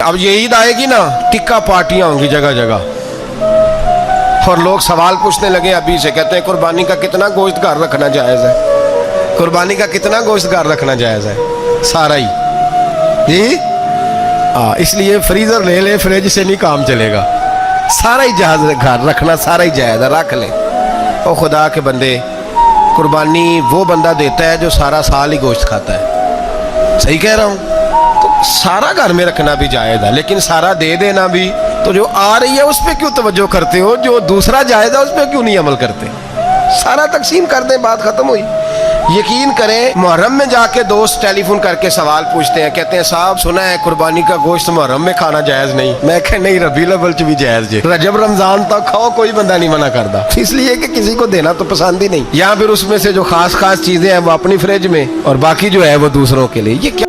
اب یہ عید آئے گی نا، ٹکا پارٹیاں ہوں گی جگہ جگہ، اور لوگ سوال پوچھنے لگے ابھی سے، کہتے ہیں قربانی کا کتنا گوشت گھر رکھنا جائز ہے؟ قربانی کا کتنا گوشت گھر رکھنا جائز ہے؟ سارا ہی جی اس لیے فریزر لے لے، فریج سے نہیں کام چلے گا، سارا ہی جہاز گھر رکھنا سارا ہی جائز ہے، رکھ لیں۔ او خدا کے بندے، قربانی وہ بندہ دیتا ہے جو سارا سال ہی گوشت کھاتا ہے، صحیح کہہ رہا ہوں؟ تو سارا گھر میں رکھنا بھی جائز ہے، لیکن سارا دے دینا بھی، تو جو آ رہی ہے اس پہ کیوں توجہ کرتے ہو؟ جو دوسرا جائز ہے اس پہ کیوں نہیں عمل کرتے؟ سارا تقسیم کر دیں، بات ختم ہوئی۔ یقین کریں، محرم میں جا کے دوست ٹیلی فون کر کے سوال پوچھتے ہیں، کہتے ہیں صاحب سنا ہے قربانی کا گوشت محرم میں کھانا جائز نہیں۔ میں کہ نہیں، ربیع الاول چ بھی جائز جی، رجب رمضان تک کھاؤ، کوئی بندہ نہیں منع کرتا، اس لیے کہ کسی کو دینا تو پسند ہی نہیں، یا پھر اس میں سے جو خاص چیزیں ہیں وہ اپنی فریج میں، اور باقی جو ہے وہ دوسروں کے لیے۔ یہ کیا